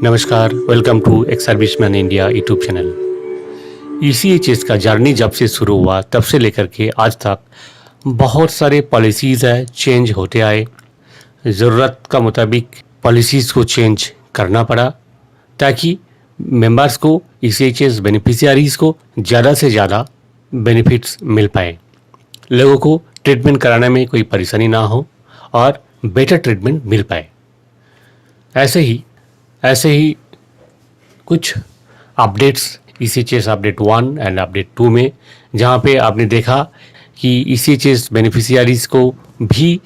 नमस्कार, welcome to ex serviceman India YouTube channel. ECHS का journey जब से शुरू हुआ तब से लेकर के आज तक बहुत सारे पॉलिसीज़ है चेंज होते आए। ज़रूरत का मुताबिक पॉलिसीज़ को चेंज करना पड़ा ताकि मेंबर्स को, ईसीएचएस बेनिफिशियरीज़ को ज़्यादा से ज़्यादा बेनिफिट्स मिल पाए, लोगों को ट्रीटमेंट कराने में कोई परेशानी ना हो और बेटर ट्रीटमेंट मिल पाए। ऐसे ही कुछ updates ECHS update 1 and update 2 में, जहाँ पे आपने देखा कि ईसीएचएस बेनिफिशियरीज़ को भी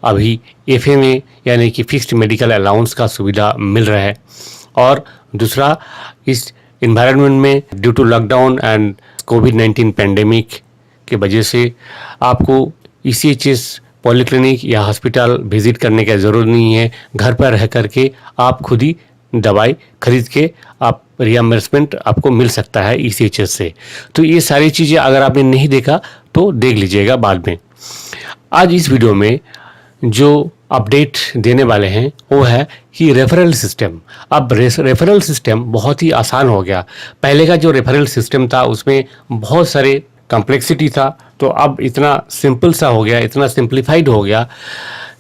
अभी एफएमए यानी कि फिक्स्ड मेडिकल अलाउंस का सुविधा मिल रहा है। और दूसरा, इस इन्वायरमेंट में ड्यू टू लॉकडाउन एंड कोविड-19 पैंडेमिक के वजह से आपको ईसीएचएस पॉलीक्लिनिक या हॉस्पिटल विजिट करने की ज़रूरत नहीं है। घर पर रह करके आप खुद ही दवाई खरीद के आप रियम्बर्समेंट आपको मिल सकता है ईसीएचएस से। तो ये सारी चीज़ें अगर आपने नहीं देखा तो देख लीजिएगा बाद में। आज इस वीडियो में जो अपडेट देने वाले हैं वो है कि रेफरल सिस्टम। अब रेफरल सिस्टम बहुत ही आसान हो गया। पहले का जो रेफरल सिस्टम था उसमें बहुत सारे कॉम्प्लेक्सिटी था, तो अब इतना सिंपल सा हो गया, इतना सिंप्लीफाइड हो गया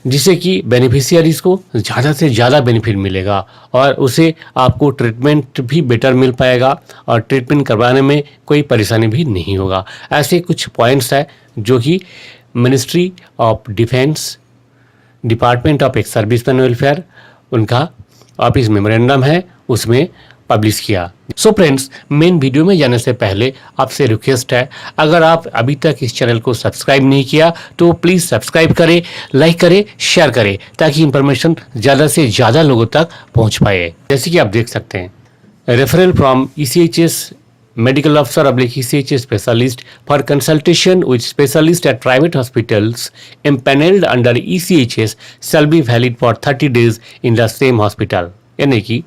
जिससे कि बेनिफिशियरीज़ को ज़्यादा से ज़्यादा बेनिफिट मिलेगा और उसे आपको ट्रीटमेंट भी बेटर मिल पाएगा और ट्रीटमेंट करवाने में कोई परेशानी भी नहीं होगा। ऐसे कुछ पॉइंट्स है जो कि ministry of defence, department of ex serviceman welfare, उनका ऑफिस मेमोरेंडम है, उसमें पब्लिश किया। सो फ्रेंड्स, मेन वीडियो में जाने से पहले आपसे रिक्वेस्ट है, अगर आप अभी तक इस चैनल को सब्सक्राइब नहीं किया तो प्लीज़ सब्सक्राइब करें, लाइक करें, शेयर करें ताकि इंफॉर्मेशन ज़्यादा से ज़्यादा लोगों तक पहुंच पाए। जैसे कि आप देख सकते हैं, referral from ECHS medical officer / ECHS specialist for consultation with specialist at private hospitals empaneled under ECHS shall be valid for 30 days in the same hospital। यानी कि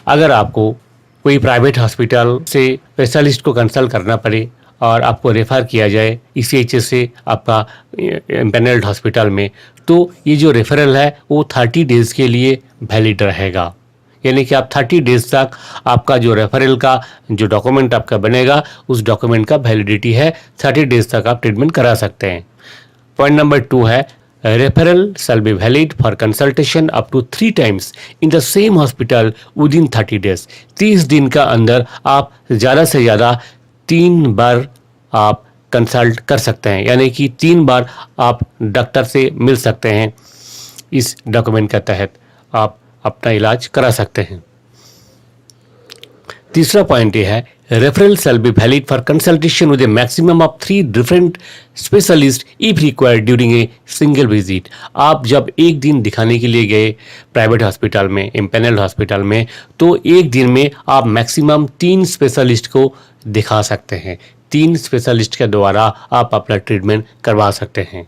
अगर आपको कोई प्राइवेट हॉस्पिटल से स्पेशलिस्ट को कंसल्ट करना पड़े और आपको रेफ़र किया जाए ECHS से आपका एम्पैनल्ड हॉस्पिटल में, तो ये जो रेफरल है वो 30 डेज़ के लिए वैलिड रहेगा। यानी कि आप 30 डेज तक आपका जो रेफरल का जो डॉक्यूमेंट आपका बनेगा उस डॉक्यूमेंट का वैलिडिटी है, 30 डेज तक आप ट्रीटमेंट करा सकते हैं। पॉइंट नंबर 2 है, referral shall be valid for consultation up to 3 times in the same hospital within 30 days. 30 दिन का अंदर आप ज़्यादा से ज़्यादा 3 बार आप कंसल्ट कर सकते हैं, यानी कि 3 बार आप डॉक्टर से मिल सकते हैं। इस डॉक्यूमेंट के तहत आप अपना इलाज करा सकते हैं। तीसरा पॉइंट ये है, referral shall be valid for consultation with A maximum of 3 different specialist if required during a single visit. आप जब एक दिन दिखाने के लिए गए प्राइवेट हॉस्पिटल में, एम्पैनल्ड हॉस्पिटल में, तो एक दिन में आप मैक्सिमम 3 स्पेशलिस्ट को दिखा सकते हैं। 3 स्पेशलिस्ट के द्वारा आप अपना ट्रीटमेंट करवा सकते हैं।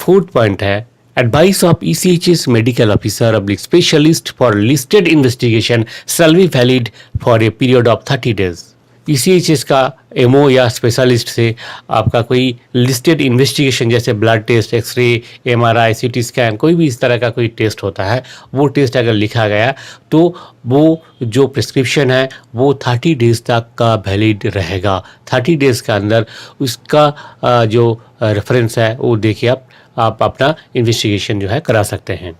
फोर्थ पॉइंट है, advice of ECHS medical officer / specialist for listed investigation shall be valid for a period of 30 days। ECHS का एमओ या स्पेशलिस्ट से आपका कोई लिस्टेड इन्वेस्टिगेशन जैसे blood test, x ray, MRI, CT scan, कोई भी इस तरह का कोई टेस्ट होता है, वो टेस्ट अगर लिखा गया तो वो जो प्रिस्क्रिप्शन है वो 30 डेज़ तक का वैलिड रहेगा। 30 डेज़ के अंदर उसका जो रेफरेंस है वो देखिए आप अपना इन्वेस्टिगेशन जो है करा सकते हैं।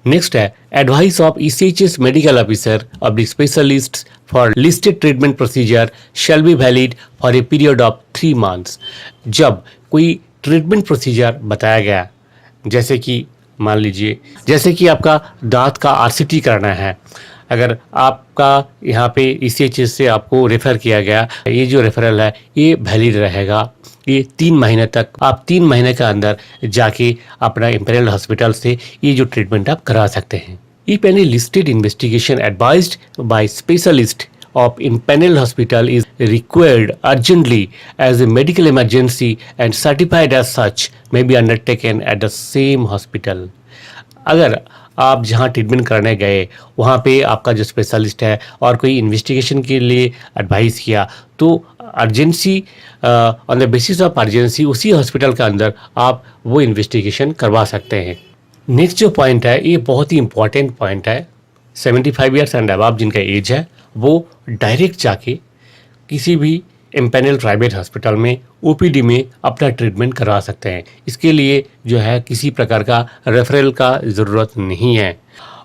नेक्स्ट है, advice of ECHS medical officer / specialist for listed treatment procedure shell be valid for a period of 3 months. जब कोई ट्रीटमेंट प्रोसीजर बताया गया, जैसे कि मान लीजिए जैसे कि आपका दांत का RCT करना है, अगर आपका यहाँ पे ECHS से आपको रेफ़र किया गया, ये जो रेफरल है ये वैलिड रहेगा। ये 3 महीने तक, आप 3 महीने के अंदर जाके अपना एम्पैनल्ड हॉस्पिटल से ये जो ट्रीटमेंट आप करा सकते हैं। If any listed investigation advised by specialist of impaneled hospital is required urgently as a medical emergency and certified as such may be undertaken at the same hospital। अगर आप जहाँ ट्रीटमेंट करने गए वहाँ पे आपका जो स्पेशलिस्ट है और कोई इन्वेस्टिगेशन के लिए एडवाइस किया, तो urgency on the basis of urgency उसी हॉस्पिटल के अंदर आप वो इन्वेस्टिगेशन करवा सकते हैं। नेक्स्ट जो पॉइंट है ये बहुत ही इम्पॉर्टेंट पॉइंट है, 75 ईयर्स एंड अबव जिनका एज है वो डायरेक्ट जाके किसी भी एम्पैनल प्राइवेट हॉस्पिटल में ओपीडी में अपना ट्रीटमेंट करवा सकते हैं। इसके लिए जो है किसी प्रकार का रेफरल का ज़रूरत नहीं है।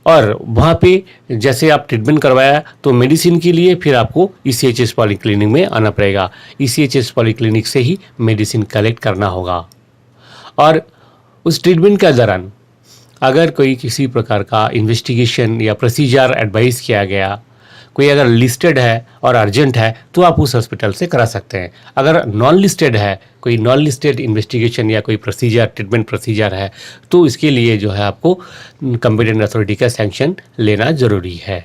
और वहाँ पे जैसे आप ट्रीटमेंट करवाया तो मेडिसिन के लिए फिर आपको ECHS पॉलीक्लिनिक में आना पड़ेगा। ECHS पॉलीक्लिनिक से ही मेडिसिन कलेक्ट करना होगा। और उस ट्रीटमेंट के दौरान अगर कोई किसी प्रकार का इन्वेस्टिगेशन या प्रोसीजर एडवाइस किया गया, कोई अगर लिस्टेड है और अर्जेंट है तो आप उस हॉस्पिटल से करा सकते हैं। अगर नॉन लिस्टेड है, कोई नॉन लिस्टेड इन्वेस्टिगेशन या कोई प्रोसीजर ट्रीटमेंट प्रोसीजर है तो इसके लिए जो है आपको कॉम्पिटेंट अथॉरिटी का सैंक्शन लेना ज़रूरी है।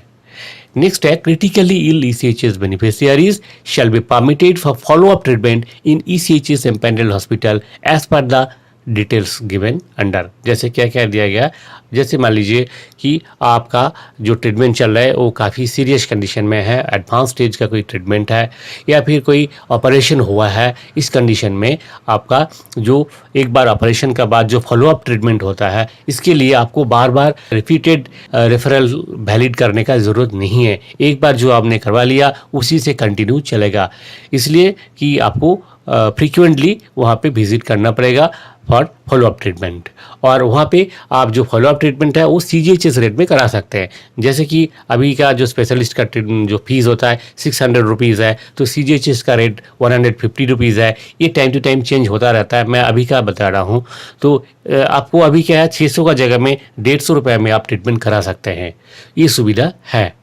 नेक्स्ट है critically ill ECHS beneficiaries shall be permitted for follow up treatment in ECHS empanelled hospital as per the details given under. जैसे क्या क्या दिया गया, जैसे मान लीजिए कि आपका जो ट्रीटमेंट चल रहा है वो काफ़ी सीरियस कंडीशन में है, एडवांस स्टेज का कोई ट्रीटमेंट है या फिर कोई ऑपरेशन हुआ है, इस कंडीशन में आपका जो एक बार ऑपरेशन का बाद जो फॉलोअप ट्रीटमेंट होता है इसके लिए आपको बार बार रिपीटेड रेफरल वैलिड करने का ज़रूरत नहीं है। एक बार जो आपने करवा लिया उसी से कंटिन्यू चलेगा, इसलिए कि आपको फ्रीक्वेंटली वहाँ पे विजिट करना पड़ेगा फॉर फॉलोअप ट्रीटमेंट। और वहाँ पे आप जो फॉलोअप ट्रीटमेंट है वो CGHS रेट में करा सकते हैं। जैसे कि अभी का जो स्पेशलिस्ट का जो फीस होता है 600 रुपीज़ है, तो CGHS का रेट 150 रुपीज़ है। ये टाइम टू टाइम चेंज होता रहता है, मैं अभी का बता रहा हूँ। तो आपको अभी क्या है 600 का जगह में 150 रुपये में आप ट्रीटमेंट करा सकते हैं, ये सुविधा है।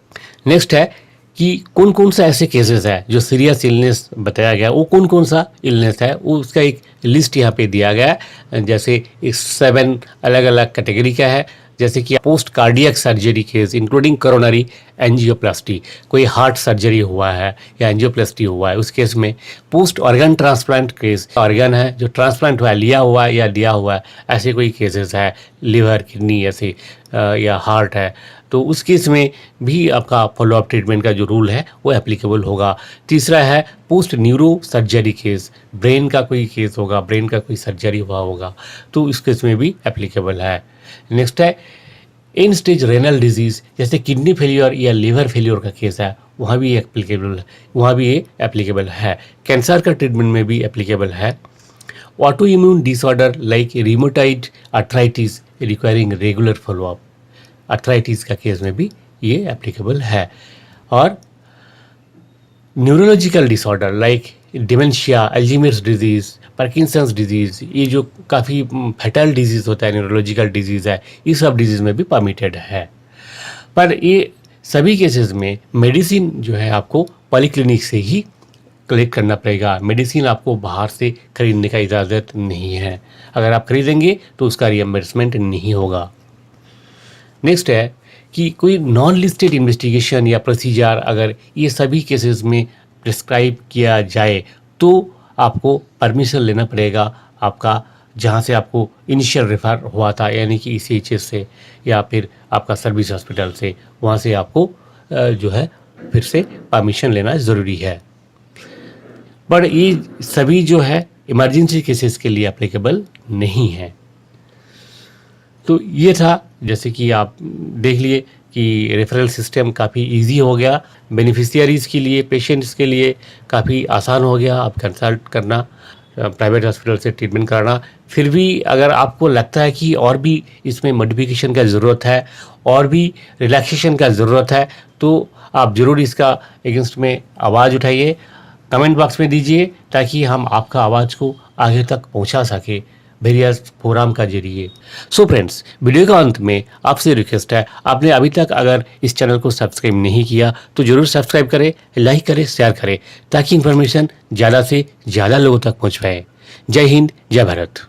नेक्स्ट है कि कौन कौन सा ऐसे केसेस है जो सीरियस इलनेस बताया गया, वो कौन कौन सा इलनेस है वो उसका एक लिस्ट यहाँ पे दिया गया है। जैसे 7 अलग अलग कैटेगरी का है, जैसे कि post cardiac surgery case including coronary angioplasty, कोई हार्ट सर्जरी हुआ है या एंजियोप्लास्टी हुआ है उस केस में। Post organ transplant case, organ है जो ट्रांसप्लांट हुआ है, लिया हुआ है या दिया हुआ है, ऐसे कोई केसेस है, लिवर किडनी ऐसे या हार्ट है, तो उस केस में भी आपका फॉलोअप ट्रीटमेंट का जो रूल है वो एप्लीकेबल होगा। तीसरा है post neuro surgery case, brain का कोई केस होगा, ब्रेन का कोई सर्जरी हुआ होगा, तो इस केस में भी एप्लीकेबल है। नेक्स्ट है एंड स्टेज रेनल डिजीज़, जैसे किडनी फेलियर या लिवर फेलियर का केस है, वहाँ भी एप्लीकेबल है, वहाँ भी ये एप्लीकेबल है। कैंसर का ट्रीटमेंट में भी एप्लीकेबल है। Auto immune disorder like rheumatoid arthritis requiring regular follow up, arthritis का केस में भी ये एप्लीकेबल है। और neurological disorder like dementia, Alzheimer's disease, Parkinson's disease, ये जो काफ़ी फैटल डिजीज़ होता है, न्यूरोलॉजिकल डिजीज़ है, ये सब डिजीज़ में भी परमिटेड है। पर ये सभी केसेस में मेडिसिन जो है आपको पॉलीक्लिनिक से ही कलेक्ट करना पड़ेगा। मेडिसिन आपको बाहर से खरीदने का इजाज़त नहीं है, अगर आप खरीदेंगे तो उसका रिएम्बर्समेंट नहीं होगा। नेक्स्ट है कि कोई नॉन लिस्टेड इन्वेस्टिगेशन या प्रोसीजर अगर ये सभी केसेस में प्रिस्क्राइब किया जाए तो आपको परमिशन लेना पड़ेगा आपका, जहाँ से आपको इनिशियल रेफर हुआ था यानी कि ECHS से या फिर आपका सर्विस हॉस्पिटल से, वहाँ से आपको जो है फिर से परमिशन लेना ज़रूरी है। बट ये सभी जो है इमरजेंसी केसेस के लिए एप्लीकेबल नहीं है। तो ये था, जैसे कि आप देख लिए कि रेफरल सिस्टम काफ़ी इजी हो गया, बेनिफिशियरीज़ के लिए, पेशेंट्स के लिए काफ़ी आसान हो गया आप कंसल्ट करना, प्राइवेट हॉस्पिटल से ट्रीटमेंट कराना। फिर भी अगर आपको लगता है कि और भी इसमें मॉडिफिकेशन का ज़रूरत है, और भी रिलैक्सेशन का ज़रूरत है, तो आप ज़रूर इसका अगेंस्ट में आवाज़ उठाइए, कमेंट बॉक्स में दीजिए, ताकि हम आपका आवाज़ को आगे तक पहुंचा सके वेरियस फोरम का जरिए। सो फ्रेंड्स, वीडियो का अंत में आपसे रिक्वेस्ट है, आपने अभी तक अगर इस चैनल को सब्सक्राइब नहीं किया तो ज़रूर सब्सक्राइब करें, लाइक करें, शेयर करें, ताकि इन्फॉर्मेशन ज़्यादा से ज़्यादा लोगों तक पहुंच पाए। जय हिंद, जय भारत।